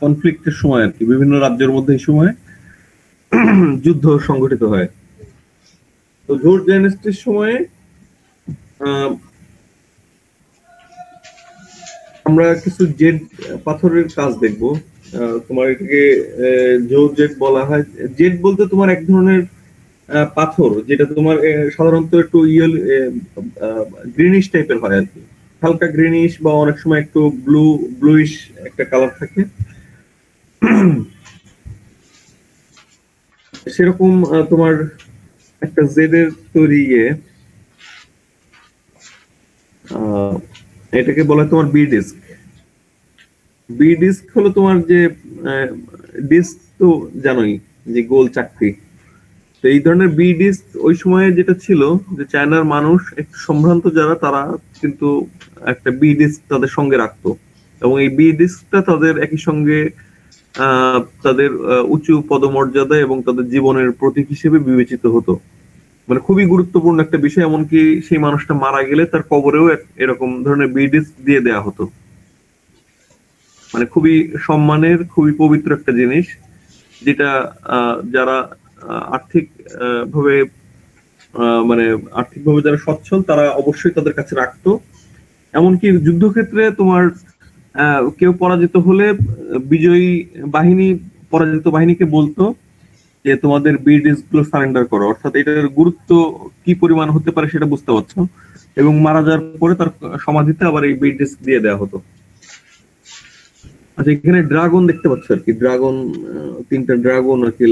কনফ্লিক্টের সময় আর কি, বিভিন্ন রাজ্যের মধ্যে এই সময় যুদ্ধ সংঘটিত হয়। তো জোর ডাইনেস্টির সময়ে আমরা কিছু জেড পাথরের কাজ দেখবো। তোমার এটাকে জেড বলা হয়। জেড বলতে তোমার এক ধরনের পাথর যেটা তোমার সাধারণত একটু গ্রিনিশ টাইপের হয় আর কি, হালকা গ্রিনিশ বা অনেক সময় একটু ব্লুইশ একটা কালার থাকে। সেরকম তোমার একটা জেডের তৈরি এটাকে বলা হয় তোমার বি ডিস্ক। বি ডিস্ক হলো তোমার যে ডিস্ক তো জানোই যে গোল চাকতি। তো এই ধরনের বি ডিস্ক ওই সময়ে যেটা ছিল যে চায়নার মানুষ একটু সম্ভ্রান্ত যারা, তারা কিন্তু একটা বি ডিস্ক তাদের সঙ্গে রাখতো, এবং এই বি ডিস্কটা তাদের একই সঙ্গে তাদের উঁচু পদমর্যাদা এবং তাদের জীবনের প্রতীক হিসেবে বিবেচিত হতো। মানে খুবই গুরুত্বপূর্ণ একটা বিষয়, এমনকি সেই মানুষটা মারা গেলে তার কবরেও এরকম ধরনের বি ডিস্ক দিয়ে দেওয়া হতো। মানে খুবই সম্মানের, খুবই পবিত্র একটা জিনিস, যেটা যারা আর্থিক ভাবে মানে আর্থিকভাবে যারা সচ্ছল তারা অবশ্যই তাদের কাছে রাখতো। এমনকি যুদ্ধক্ষেত্রে তোমার কেউ পরাজিত হলে বিজয়ী বাহিনী পরাজিত বাহিনীকে বলতো যে তোমাদের বি ডিস্ক গুলো সারেন্ডার করো। অর্থাৎ এটার গুরুত্ব কি পরিমাণ হতে পারে সেটা বুঝতে পারছো। এবং মারা যাওয়ার পরে তার সমাধিতে আবার এই বি ডিস্ক দিয়ে দেওয়া হতো। আচ্ছা, এখানে ড্রাগন দেখতে পাচ্ছ আর কি, ড্রাগন 3টা ড্রাগন আর কি।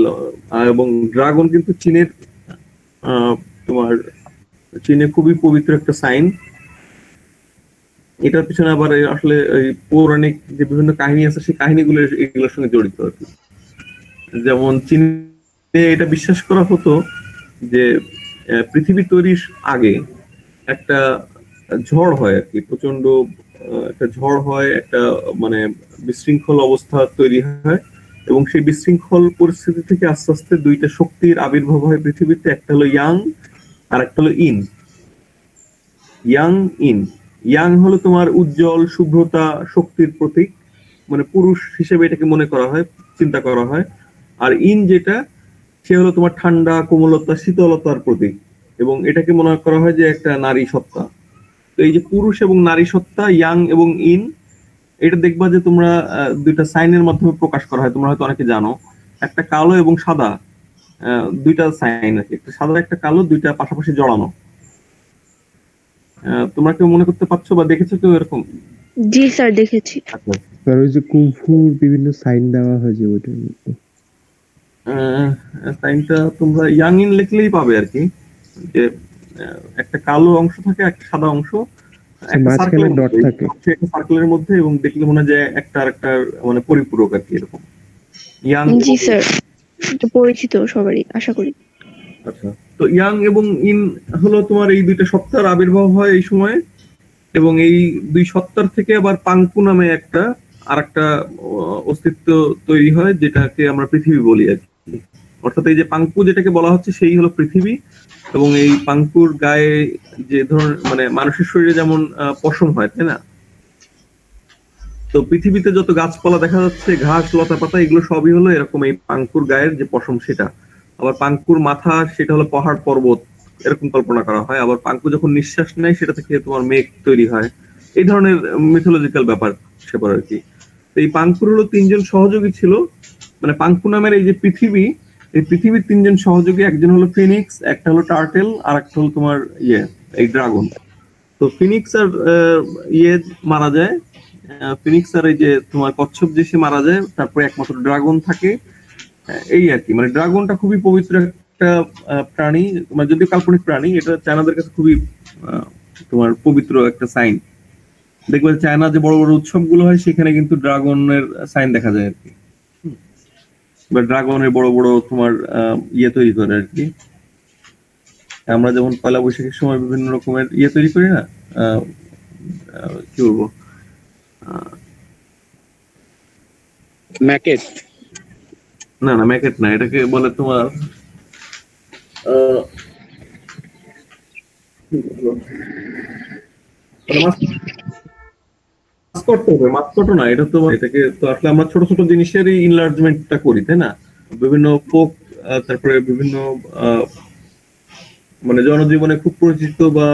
এবং ড্রাগন কিন্তু চীনের তোমার চীনে খুবই পবিত্র একটা সাইন। এটার পিছনে আবার আসলে পৌরাণিক যে বিভিন্ন কাহিনী আছে সেই কাহিনীগুলো এগুলোর সঙ্গে জড়িত আর কি। যেমন চীনে এটা বিশ্বাস করা হতো যে পৃথিবী তৈরির আগে একটা ঝড় হয় আর কি, প্রচন্ড একটা ঝড় হয়, একটা মানে বিশৃঙ্খল অবস্থা তৈরি হয়, এবং সেই বিশৃঙ্খল পরিস্থিতি থেকে আস্তে আস্তে দুইটা শক্তির আবির্ভাব হয় পৃথিবীতে। একটা হলো ইয়াং আর একটা হলো ইন। ইয়াং হলো তোমার উজ্জ্বল শুভ্রতা, শক্তির প্রতীক, মানে পুরুষ হিসেবে এটাকে মনে করা হয়, চিন্তা করা হয়। আর ইন যেটা, সে হলো তোমার ঠান্ডা, কোমলতা, শীতলতার প্রতীক, এবং এটাকে মনে করা হয় যে একটা নারী সত্তা। তো এই যে পুরুষ এবং নারী সত্তা, ইয়াং এবং ইন, এটা দেখবা যে তোমরা দুইটা সাইনের মাধ্যমে প্রকাশ করা হয়। তোমরা হয়তো অনেকে জানো, একটা কালো এবং সাদা, দুইটা সাইন আছে, একটা সাদা একটা কালো, দুইটা পাশাপাশি জড়ানো। তোমরা কেউ মনে করতে পারছো বা দেখেছো কেউ এরকম? জি স্যার, দেখেছি। স্যার ওই যে কুংফুর বিভিন্ন সাইন দেওয়া হয় যে ওইটার মধ্যে সাইনটা তোমরা ইয়াং ইন লিখলেই পাবে আর কি, যে একটা কালো অংশ থাকে, একটা সাদা অংশ, একটা সার্কেলের মধ্যে, এবং দেখলে মনে হয় যে একটা আরেকটা মানে পরিপূরক আর কি, এরকম ইয়াং। জি স্যার, এটা পরিচিত সবারই আশা করি। আচ্ছা, তো ইয়াং এবং ইন হলো তোমার এই দুইটা সত্তার আবির্ভাব হয় এই সময়ে, এবং এই দুই সত্তার থেকে আবার পাংপু নামে একটা আরেকটা অস্তিত্ব তৈরি হয়, যেটাকে আমরা পৃথিবী বলি আর কি। অর্থাৎ এই যে পাংপু যেটাকে বলা হচ্ছে সেই হলো পৃথিবী, এবং এই পাংপুর গায়ে যে ধরনের মানে মানুষের শরীরে যেমন পশম হয়, তাই না? তো পৃথিবীতে যত গাছপালা দেখা যাচ্ছে, ঘাস, লতা পাতা, এগুলো সবই হলো এরকম এই পাংকুর গায়ের যে পশম সেটা। আবার পাংকুর মাথা, সেটা হলো পাহাড় পর্বত, এরকম কল্পনা করা হয়। আবার পাংকু যখন নিঃশ্বাস নেয় সেটা থেকে তোমার মেঘ তৈরি হয়। এই ধরনের মিথোলজিক্যাল ব্যাপার সেপার আর কি। তো এই পাংপুর হলো 3জন সহযোগী ছিল, মানে পাংপু নামের এই যে পৃথিবী, এই পৃথিবীর 3জন সহযোগী, একজন হলো ফিনিক্স, একটা হলো টার্টেল, আর একটা হলো তোমার এই ড্রাগন। তো ফিনিক্স আর মারা যায়, ফিনিক্স আর এই যে তোমার কচ্ছপ যে সে মারা যায়, তারপরে একমাত্র ড্রাগন থাকে। এই আর কি, মানে ড্রাগনটা খুবই পবিত্র একটা প্রাণী, মানে যদিও কাল্পনিক প্রাণী, এটা চায়নাদের কাছে খুবই তোমার পবিত্র একটা সাইন। দেখবে চায়না যে বড় বড় উৎসবগুলো হয় সেখানে কিন্তু ড্রাগনের সাইন দেখা যায় আর কি, বা ড্রাগনের বড় বড় তোমার তৈরি করে আর কি। আমরা যেমন পয়লা বৈশাখের সময় বিভিন্ন রকমের তৈরি করি না, কি বলবো, ম্যাকেট, না ম্যাকেট না, এটাকে বলে তোমার মাস্কট না, এটা তো এটাকে তো আসলে আমরা ছোট ছোট জিনিসেরই ইনলার্জমেন্টটা করি, তাই না? বিভিন্ন ফোক, তারপরে বিভিন্ন মানে জনজীবনে খুব পরিচিত বা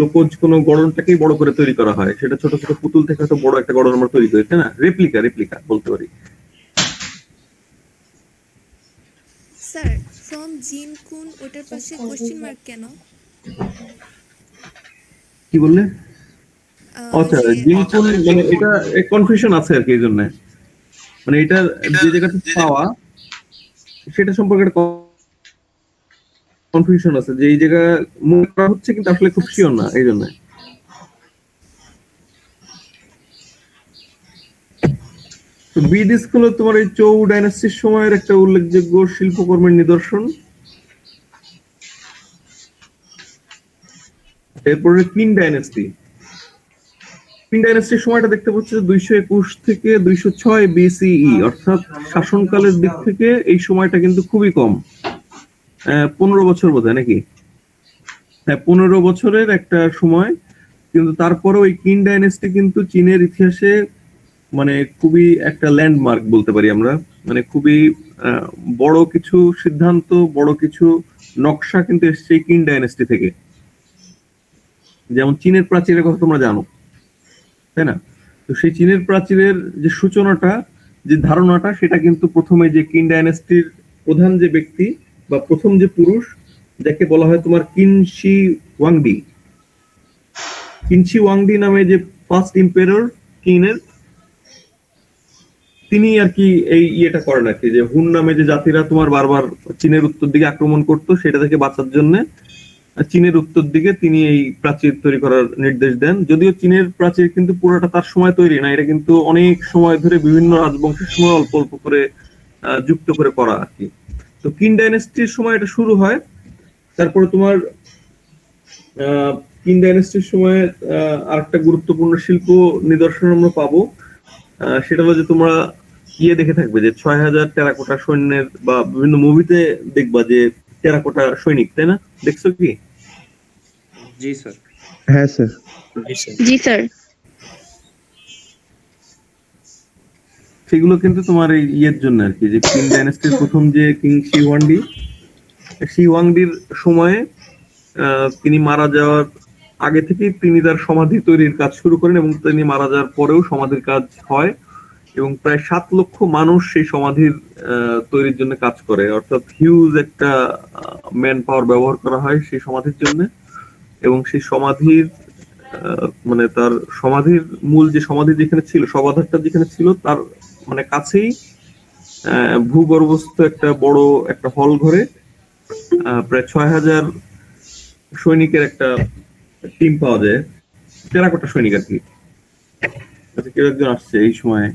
লোকজ কোন গড়নটাকেই বড় করে তৈরি করা হয়, সেটা ছোট ছোট পুতুল থেকে হয়তো বড় একটা গড়ন আমরা তৈরি করি, তাই না? রেপ্লিকা বলতে পারি। স্যার, ফ্রম জিন কুন ওটার পাশে কোশ্চেন মার্ক কেন? কি বললে? আচ্ছা, জিনকুন মানে এটা কনফিউশন আছে আর কি, এই জন্য মানে এটা যে জায়গাটা পাওয়া সেটা সম্পর্কে একটা কনফিউশন আছে, যে এই জায়গা মনে করা হচ্ছে কিন্তু আসলে খুব শিওর না, এই জন্য। বিড স্কুল তোমার এই চৌ ডাইনাস্টির সময়ের একটা উল্লেখযোগ্য শিল্পকর্মের নিদর্শন। এরপরে কিন ডাইনাস্টির সময়টা দেখতে পাচ্ছি 221 থেকে 206 বিসিই, অর্থাৎ শাসনকালের দিক থেকে এই সময়টা কিন্তু খুবই কম, 15 বছর বোধহয় নাকি? হ্যাঁ, 15 বছরের একটা সময়, কিন্তু তারপরেও এই কিন ডাইনাস্টি কিন্তু চীনের ইতিহাসে মানে খুবই একটা ল্যান্ডমার্ক বলতে পারি আমরা, মানে খুবই বড় কিছু সিদ্ধান্ত, বড় কিছু নকশা কিন্তু এসছে এই কিন ডাইনাস্টি থেকে। যেমন চীনের প্রাচীরের কথা তোমরা জানো, তাই না? তো সেই চীনের প্রাচীরের যে সূচনাটা, যে ধারণাটা, সেটা কিন্তু প্রথমে যে কিন ডাইনাস্টির প্রধান যে ব্যক্তি বা প্রথম যে পুরুষ, যাকে বলা হয় তোমার কিনশি ওয়াংডি নামে যে ফার্স্ট ইম্পেরর কিনের, তিনি আর কি এই ইয়েটা করেন আর কি, যে হুন নামে যে জাতিরা তোমার বারবার চীনের উত্তর দিকে আক্রমণ করতো, সেটা থেকে বাঁচার জন্য চীনের উত্তর দিকে তিনি এই প্রাচীর তৈরি করার নির্দেশ দেন। যদিও চীনের প্রাচীর কিন্তু পুরোটা তার সময় তৈরি না, এটা কিন্তু অনেক সময় ধরে বিভিন্ন রাজবংশের সময় অল্প অল্প করে যুক্ত করে করা আর কি। তো কিন ডাইনেস্টির সময় এটা শুরু হয়। তারপরে তোমার কিন ডাইনেস্টির সময় আরেকটা গুরুত্বপূর্ণ শিল্প নিদর্শন আমরা পাবো, সেটা হলো যে তোমরা দেখে থাকবে যে 6000 টেরাকোটা সৈন্যের, বা বিভিন্ন মুভিতে দেখবা যে টেরাকোটা সৈনিক, তাই না? দেখছো কি? জি স্যার। হ্যাঁ স্যার। জি স্যার। সেগুলো কিন্তু তোমার এই জন্য আর কি, যে কিং ডাইনাস্টির প্রথম যে কিং শিওয়াংডির সময়ে তিনি মারা যাওয়ার আগে থেকেই তিনি তার সমাধি তৈরির কাজ শুরু করেন, এবং তিনি মারা যাওয়ার পরেও সমাধির কাজ হয়, এবং প্রায় 7 লক্ষ মানুষ সেই সমাধির তৈরির জন্য কাজ করে, অর্থাৎ হিউজ একটা ম্যান পাওয়ার ব্যবহার করা হয় সেই সমাধির জন্য। এবং সেই সমাধির মানে তার সমাধির মূল যে সমাধি যেখানে ছিল, সমাধিটা যেখানে ছিল, তার মানে কাছেই ভূগর্ভস্থ একটা বড় একটা হল ঘরে প্রায় 6000 সৈনিকের একটা টিম পাওয়া যায়, টেরাকোটা সৈনিক আর কি। কেউ একজন আসছে এই সময়।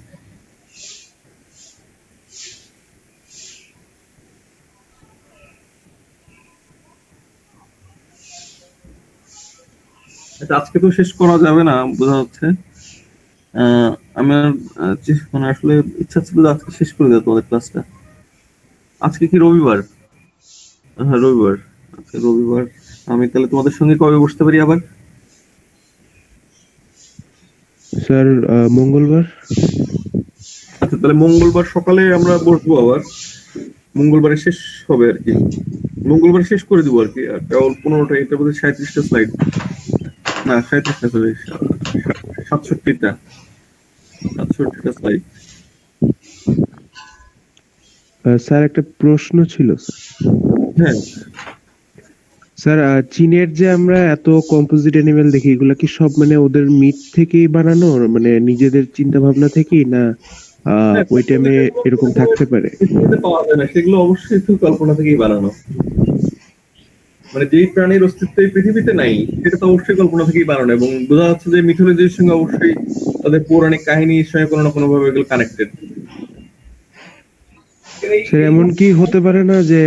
আজকে তো শেষ করা যাবে না বোঝা যাচ্ছে। আমার মানে আসলে ইচ্ছা ছিল আজকে শেষ করে দেবো তোমাদের ক্লাসটা। আজকে কি রবিবার? হ্যাঁ রবিবার, আজকে রবিবার। আমি তাহলে তোমাদের সঙ্গে কবে বসতে পারি আবার? স্যার মঙ্গলবার। আচ্ছা, তাহলে মঙ্গলবার সকালে আমরা বসবো আবার, মঙ্গলবারে শেষ হবে আর কি, মঙ্গলবার শেষ করে দিব আর কি। আর কেবল 15টা, এটার মধ্যে 37টা স্লাইড, না 37টা, 67টা স্লাইড। স্যার একটা প্রশ্ন ছিল হ্যাঁ, স্যার। চীনের যে আমরা এত কম্পোজিট অ্যানিমেল দেখি, এগুলা কি সব মানে ওদের মিট থেকেই বানানো, মানে নিজেদের চিন্তা ভাবনা থেকেই, না হ্যাঁ, ওই টাইমে এরকম থাকতে পারে? পৃথিবীতে পাওয়া যায় না, সেগুলো অবশ্যই একটু কল্পনা থেকেই বানানো। মানে যেই প্রাণীর অস্তিত্ব এই পৃথিবীতে নাই, সেটা তো অবশ্যই কল্পনা থেকেই বানানো, এবং বোঝা যাচ্ছে যে মিথোলজির সঙ্গে অবশ্যই তাদের পৌরাণিক কাহিনীর সঙ্গে কোনো না কোনো ভাবে এগুলো কানেক্টেড। স্যার এমন কি হতে পারে না যে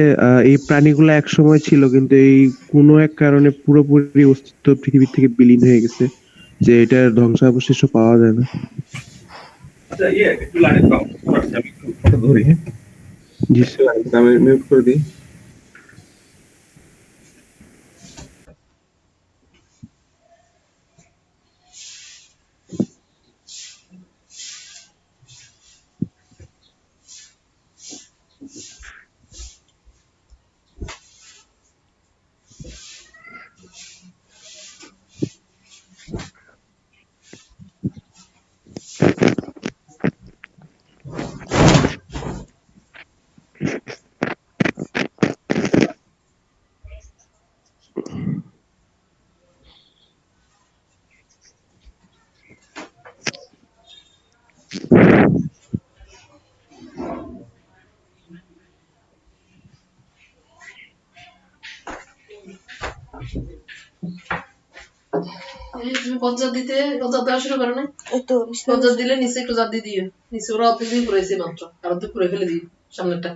এই প্রাণীগুলো এক সময় ছিল, কিন্তু এই কোনো এক কারণে পুরোপুরি অস্তিত্ব পৃথিবী থেকে বিলীন হয়ে গেছে, যে এটার ধ্বংসাবশেষ পাওয়া যায় না? আচ্ছা, একটু লাইনে থাকো, আমি একটু ফটো ধরি, হ্যাঁ? জি একটু স্যার। লাইনে থাকো, আমি মিউট করে দিই। তুমি পঞ্চাশ দিতে পঞ্চাশ দেওয়া শুরু করো না? পঞ্চাশ দিলে নিচে একটু জার দিয়ে দিও, নিচে ওরা অর্ধেক দিয়ে পুরাইছে মাত্র, আর অর্ধেক পুরে ফেলে দিও সামনেরটা।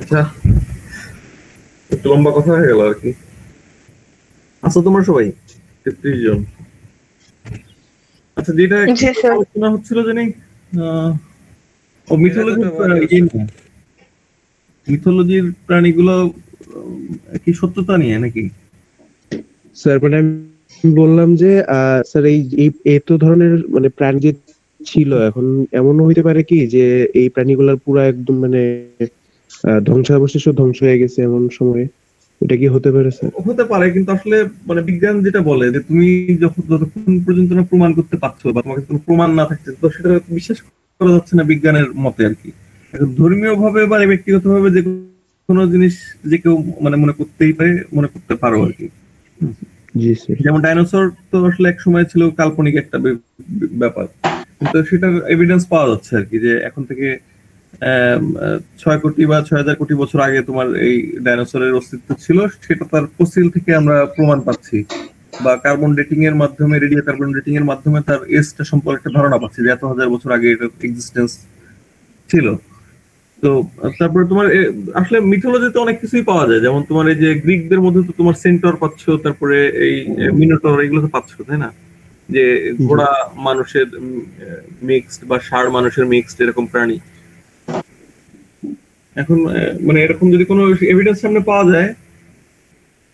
আচ্ছা, একটু লম্বা কথা হয়ে গেল আর কি। আচ্ছা, তোমরা সবাই 33 জন। আচ্ছা, যেটা জি স্যার। আলোচনা হচ্ছিল জানি ও মিথোলজির প্রাণীগুলো কি সত্যতা নিয়ে নাকি? স্যার মানে আমি বললাম যে স্যার এই এই এত ধরনের মানে প্রাণী যে ছিল, এখন এমনও হইতে পারে কি যে এই প্রাণীগুলোর পুরা একদম মানে ধ্বংসাবশেষ ধ্বংস হয়ে গেছে এমন সময়ে, এটা কি হতে পারে স্যার? হতে পারে, কিন্তু আসলে মানে বিজ্ঞান যেটা বলে যে তুমি যতক্ষণ পর্যন্ত না প্রমাণ করতে পারছো বা তোমাকে কোনো প্রমাণ না থাকছে, তো সেটা বিশ্বাস করা যাচ্ছে না বিজ্ঞানের মতে আর কি। এখন ধর্মীয় ভাবে বা ব্যক্তিগত ভাবে যে কোনো জিনিস যে কেউ মানে মনে করতেই পারে, মনে করতে পারো আর কি। জি স্যার। যেমন ডাইনোসর তো আসলে এক সময় ছিল কাল্পনিক একটা ব্যাপার, কিন্তু সেটা এভিডেন্স পাওয়া যাচ্ছে আর কি, যে এখন থেকে 6 কোটি বা 6,000 কোটি বছর আগে তোমার এই ডাইনোসরের অস্তিত্ব ছিল, সেটা তার ফসিল থেকে আমরা প্রমাণ পাচ্ছি, বা কার্বন ডেটিং এর মাধ্যমে, রেডিও কার্বন ডেটিং এর মাধ্যমে তার এজটা সম্পর্কে একটা ধারণা পাচ্ছি যে এত হাজার বছর আগে এটার এক্সিস্টেন্স ছিল। তো তারপরে তোমার আসলে মিথোলজিতে অনেক কিছুই পাওয়া যায়, যেমন তোমার এই যে গ্রিকদের মধ্যে তো তোমার সেন্টর পাচ্ছ, তারপরে এই মিনোটর, এগুলো তো পাচ্ছ, তাই না? যে ঘোড়া মানুষের মিক্সড বা ষাঁড় মানুষের মিক্সড এরকম প্রাণী। এখন মানে এরকম যদি কোনো এভিডেন্স সামনে পাওয়া যায়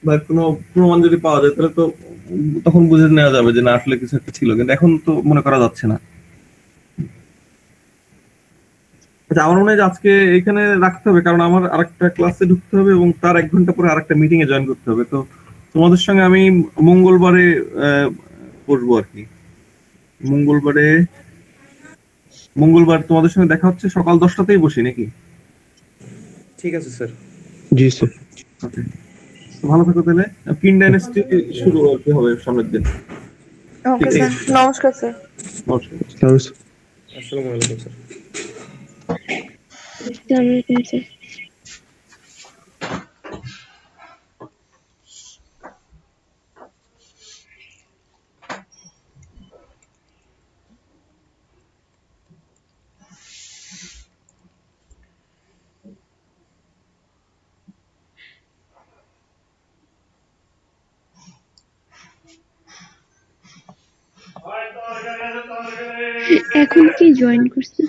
বা কোনো প্রমাণ যদি পাওয়া যায়, তাহলে তো তখন বুঝে নেওয়া যাবে যে না, আসলে কিছু একটা ছিল, কিন্তু এখন তো মনে করা যাচ্ছে না। আচ্ছা, আমার মনে হয় যে আজকে এখানে রাখতে হবে, কারণ আমার আরেকটা ক্লাসে ঢুকতে হবে এবং তার 1 ঘন্টা পরে আরেকটা মিটিং এ জয়েন করতে হবে। তো তোমাদের সঙ্গে আমি মঙ্গলবারে বসবো আর কি। মঙ্গলবারে মঙ্গলবার তোমাদের সঙ্গে দেখা হচ্ছে, সকাল 10টাতেই বসি নাকি? ঠিক আছে স্যার। জি স্যার। ওকে, ভালো থাকো তাহলে। কিন ডাইনেস্টি শুরু আর কি হবে সামনের দিন। ওকে ঠিক স্যার, আছে, নমস্কার স্যার। নমস্কার। আসসালামু আলাইকুম স্যার। আসসালামু আলাইকুম স্যার। এখন কি জয়েন করছে?